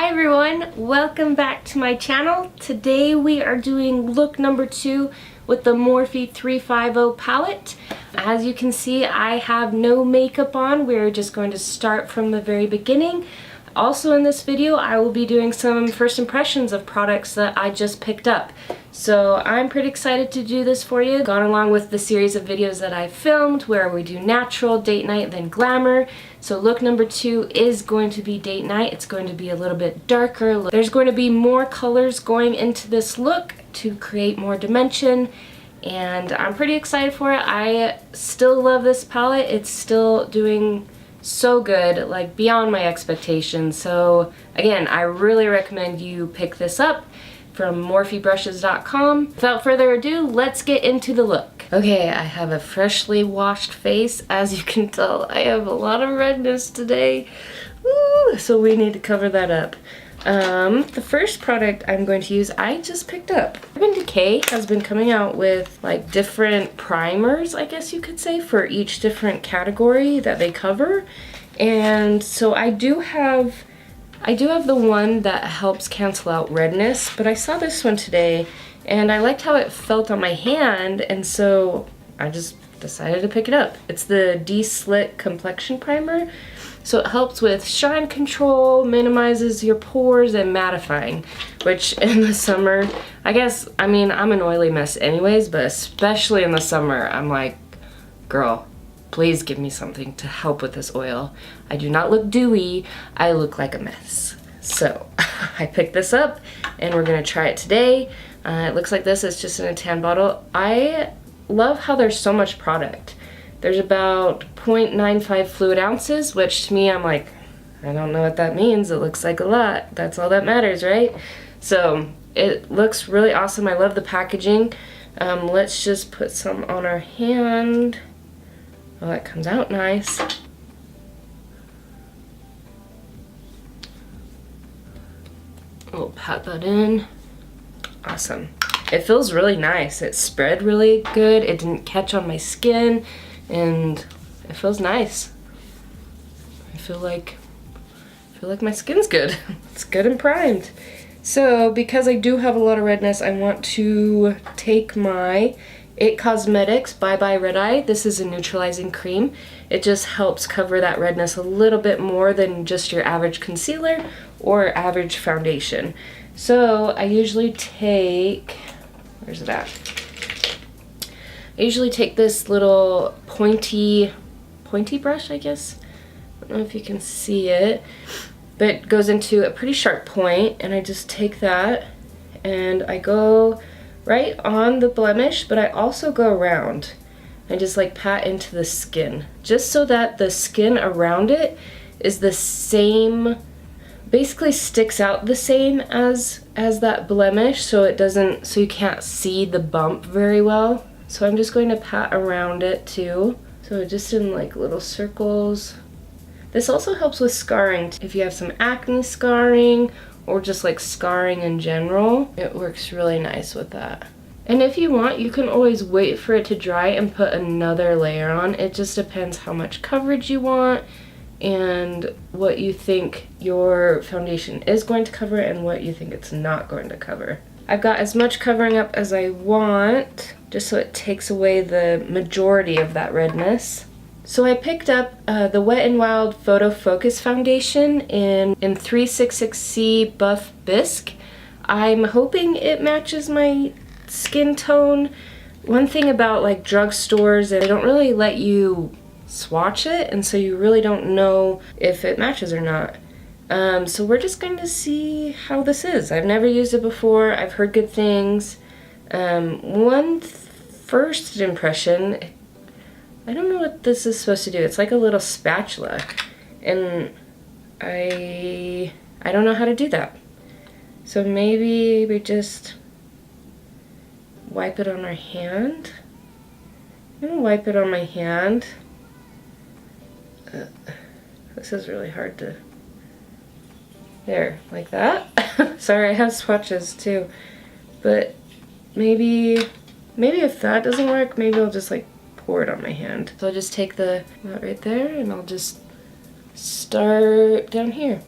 Hi everyone, welcome back to my channel. Today we are doing look number 2 with the Morphe 35O palette. As you can see, I have no makeup on. We're just going to start from the very beginning. Also in this video, I will be doing some first impressions of products that I just picked up. So I'm pretty excited to do this for you. Gone along with the series of videos that I filmed where we do natural, date night, then glamour. So look number 2 is going to be date night. It's going to be a little bit darker. There's going to be more colors going into this look to create more dimension. And I'm pretty excited for it. I still love this palette. It's still doing so good, like beyond my expectations. So again, I really recommend you pick this up from morphebrushes.com. Without further ado, let's get into the look. Okay, I have a freshly washed face. As you can tell, I have a lot of redness today. Woo, so we need to cover that up. The first product I'm going to use, I just picked up. Decay has been coming out with like different primers, I guess you could say, for each different category that they cover. And so I do have the one that helps cancel out redness, but I saw this one today and I liked how it felt on my hand, and so I just decided to pick it up. It's the De-Slick Complexion Primer. So it helps with shine control, minimizes your pores, and mattifying, which in the summer, I mean, I'm an oily mess anyways, but especially in the summer, I'm like, girl, please give me something to help with this oil. I do not look dewy, I look like a mess. So I picked this up and we're gonna try it today. It looks like this. It's just in a tan bottle. I love how there's so much product. There's about 0.95 fluid ounces, which to me, I'm like, I don't know what that means. It looks like a lot. That's all that matters, right? So it looks really awesome. I love the packaging. Let's just put some on our hand. Oh, that comes out nice. We'll pat that in. Awesome. It feels really nice. It spread really good. It didn't catch on my skin. And it feels nice. I feel like my skin's good. It's good and primed. So because I do have a lot of redness, I want to take my IT Cosmetics Bye Bye Red Eye. This is a neutralizing cream. It just helps cover that redness a little bit more than just your average concealer or average foundation. So I usually take, where's it at? I usually take this little pointy brush, I guess. I don't know if you can see it, but it goes into a pretty sharp point, and I just take that and I go right on the blemish, but I also go around. I just like pat into the skin, just so that the skin around it is the same, basically sticks out the same as that blemish, so it doesn't, so you can't see the bump very well. So I'm just going to pat around it too. So just in like little circles. This also helps with scarring. If you have some acne scarring or just like scarring in general, it works really nice with that. And if you want, you can always wait for it to dry and put another layer on. It just depends how much coverage you want and what you think your foundation is going to cover and what you think it's not going to cover. I've got as much covering up as I want, just so it takes away the majority of that redness. So I picked up the Wet n Wild Photo Focus Foundation in 366C Buff Bisque. I'm hoping it matches my skin tone. One thing about like drugstores, they don't really let you swatch it, and so you really don't know if it matches or not. So we're just going to see how this is. I've never used it before. I've heard good things. One first impression, I don't know what this is supposed to do. It's like a little spatula, and I don't know how to do that. So maybe we just wipe it on our hand. I'm gonna wipe it on my hand. This is really hard to... There, like that. Sorry, I have swatches too. But maybe if that doesn't work, maybe I'll just like pour it on my hand. So I'll just take that right there and I'll just start down here.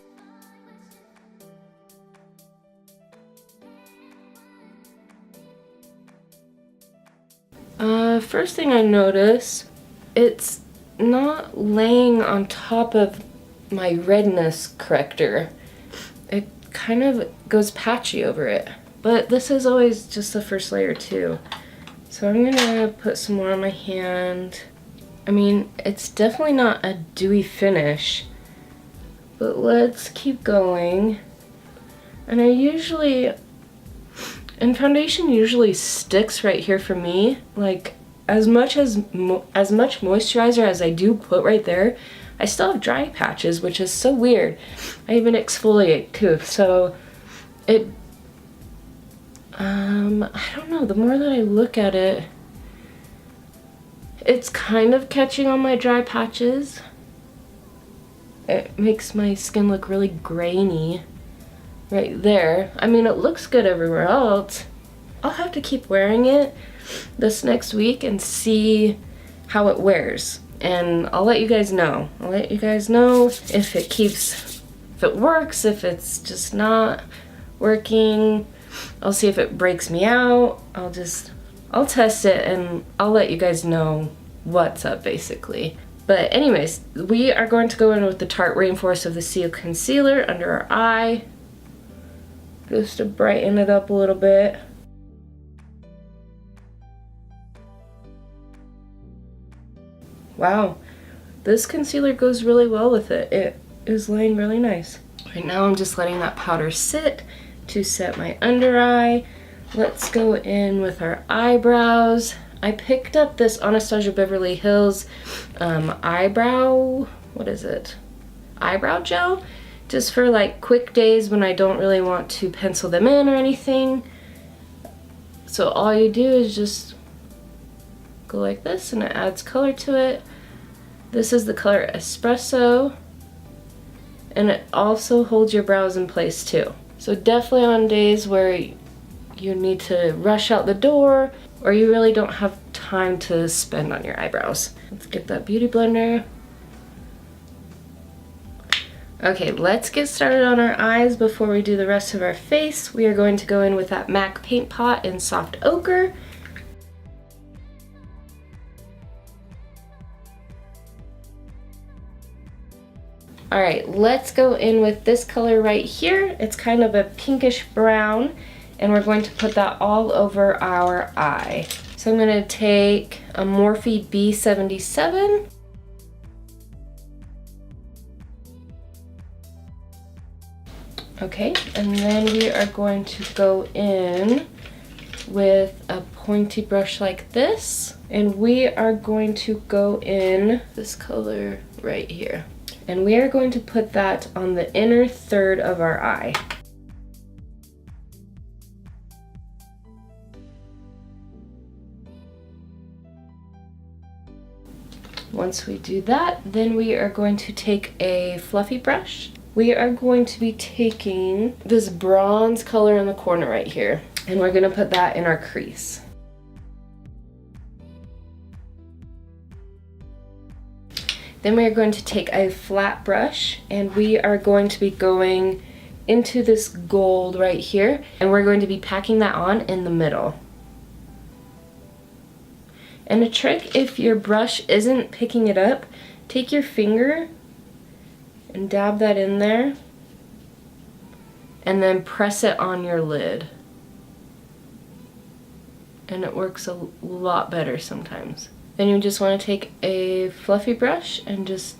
first thing I notice, it's not laying on top of my redness corrector. It kind of goes patchy over it. But this is always just the first layer too. So I'm gonna put some more on my hand. I mean, it's definitely not a dewy finish, but let's keep going. And foundation usually sticks right here for me. Like, as much moisturizer as I do put right there, I still have dry patches, which is so weird. I even exfoliate too, so it, I don't know, the more that I look at it, it's kind of catching on my dry patches. It makes my skin look really grainy right there. I mean, it looks good everywhere else. I'll have to keep wearing it this next week and see how it wears. And I'll let you guys know. I'll let you guys know if it works, if it's just not working. I'll see if it breaks me out. I'll test it and I'll let you guys know what's up basically. But anyways, we are going to go in with the Tarte Rainforest of the Sea concealer under our eye, just to brighten it up a little bit. Wow, this concealer goes really well with it. It is laying really nice. Right now I'm just letting that powder sit to set my under eye. Let's go in with our eyebrows. I picked up this Anastasia Beverly Hills eyebrow gel, just for like quick days when I don't really want to pencil them in or anything. So all you do is just go like this and it adds color to it. This is the color Espresso, and it also holds your brows in place too. So definitely on days where you need to rush out the door or you really don't have time to spend on your eyebrows. Let's get that beauty blender. Okay, let's get started on our eyes before we do the rest of our face. We are going to go in with that MAC Paint Pot in Soft Ochre. Alright, let's go in with this color right here. It's kind of a pinkish brown, and we're going to put that all over our eye. So I'm going to take a Morphe B77. Okay, and then we are going to go in with a pointy brush like this, and we are going to go in this color right here. And we are going to put that on the inner third of our eye. Once we do that, then we are going to take a fluffy brush. We are going to be taking this bronze color in the corner right here, and we're going to put that in our crease. Then we are going to take a flat brush, and we are going to be going into this gold right here, and we're going to be packing that on in the middle. And a trick, if your brush isn't picking it up, take your finger and dab that in there, and then press it on your lid. And it works a lot better sometimes. Then you just want to take a fluffy brush and just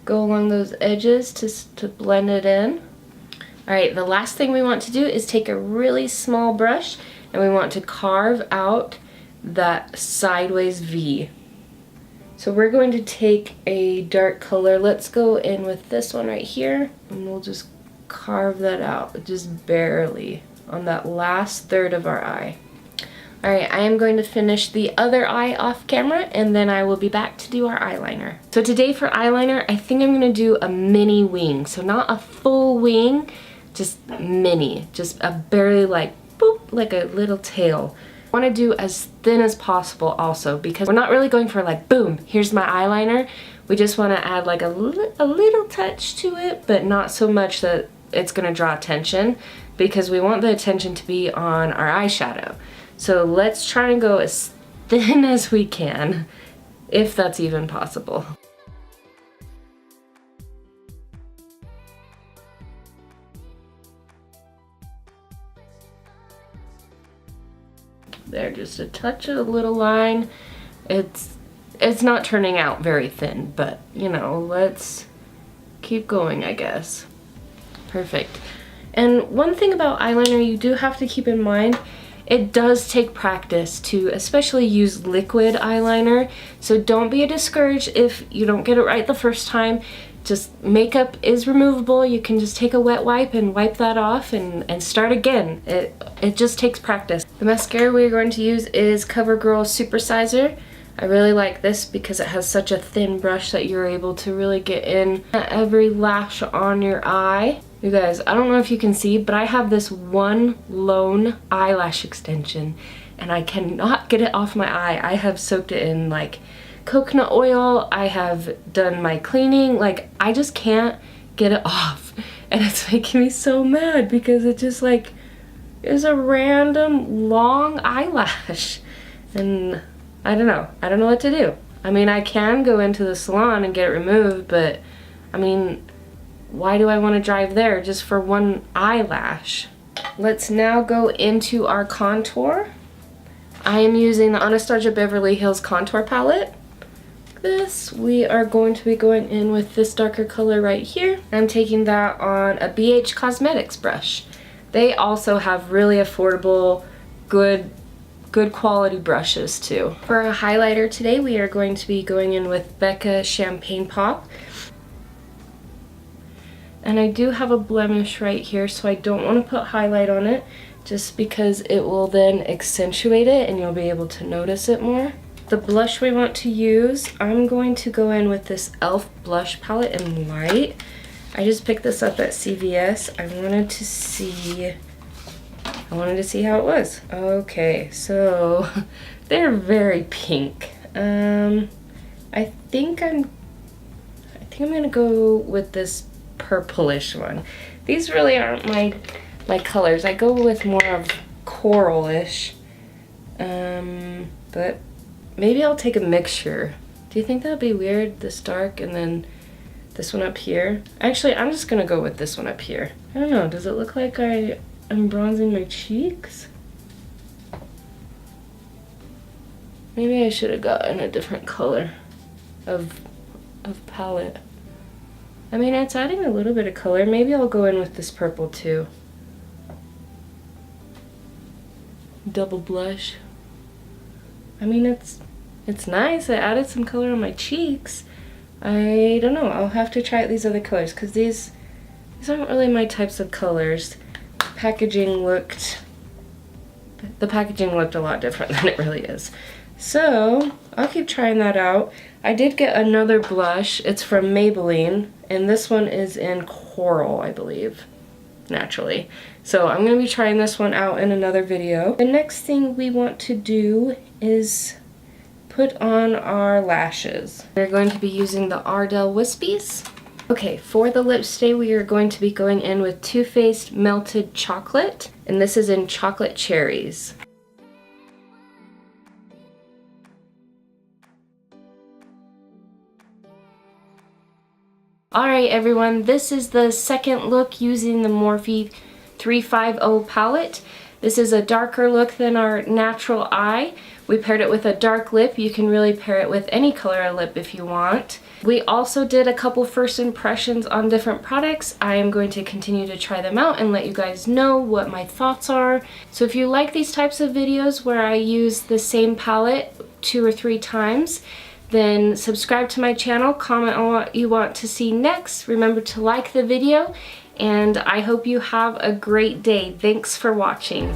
go along those edges to blend it in. Alright, the last thing we want to do is take a really small brush and we want to carve out that sideways V. So we're going to take a dark color. Let's go in with this one right here, and we'll just carve that out just barely on that last third of our eye. Alright, I am going to finish the other eye off camera, and then I will be back to do our eyeliner. So today for eyeliner, I think I'm going to do a mini wing. So not a full wing, just mini. Just a barely like, boop, like a little tail. I want to do as thin as possible also, because we're not really going for like, boom, here's my eyeliner. We just want to add like a little touch to it, but not so much that it's going to draw attention, because we want the attention to be on our eyeshadow. So let's try and go as thin as we can, if that's even possible. There, just a touch of a little line. It's not turning out very thin, but you know, let's keep going, I guess. Perfect. And one thing about eyeliner you do have to keep in mind, it does take practice to especially use liquid eyeliner, so don't be discouraged if you don't get it right the first time. Just makeup is removable. You can just take a wet wipe and wipe that off and start again. It just takes practice. The mascara we're going to use is CoverGirl Supersizer. I really like this because it has such a thin brush that you're able to really get in every lash on your eye. You guys, I don't know if you can see, but I have this one lone eyelash extension and I cannot get it off my eye. I have soaked it in like coconut oil, I have done my cleaning, like I just can't get it off, and it's making me so mad because it just like is a random long eyelash, and I don't know what to do. I mean, I can go into the salon and get it removed, but I mean, why do I want to drive there just for one eyelash? Let's now go into our contour. I am using the Anastasia Beverly Hills contour palette. This, we are going to be going in with this darker color right here. I'm taking that on a BH Cosmetics brush. They also have really affordable, good quality brushes too. For a highlighter today, we are going to be going in with BECCA Champagne Pop. And I do have a blemish right here, so I don't want to put highlight on it just because it will then accentuate it and you'll be able to notice it more. The blush we want to use, I'm going to go in with this e.l.f. blush palette in light. I just picked this up at CVS. I wanted to see how it was. Okay, so they're very pink. I think I'm gonna go with this purplish one. These really aren't my colors. I go with more of coralish, but maybe I'll take a mixture. Do you think that'd be weird? This dark and then this one up here? Actually, I'm just gonna go with this one up here. I don't know, does it look like I am bronzing my cheeks? Maybe I should have gotten a different color of palette. I mean, it's adding a little bit of color. Maybe I'll go in with this purple too. Double blush. I mean, it's nice. I added some color on my cheeks. I don't know. I'll have to try out these other colors because these aren't really my types of colors. The packaging looked a lot different than it really is. So I'll keep trying that out. I did get another blush. It's from Maybelline, and this one is in coral, I believe, naturally. So I'm going to be trying this one out in another video. The next thing we want to do is put on our lashes. We're going to be using the ARDELL Wispies. Okay, for the lips today we are going to be going in with Too Faced Melted Chocolate, and this is in Chocolate Cherries. Alright everyone, this is the second look using the Morphe 35O palette. This is a darker look than our natural eye. We paired it with a dark lip. You can really pair it with any color of lip if you want. We also did a couple first impressions on different products. I am going to continue to try them out and let you guys know what my thoughts are. So if you like these types of videos where I use the same palette 2 or 3 times, then subscribe to my channel, comment on what you want to see next. Remember to like the video, and I hope you have a great day. Thanks for watching.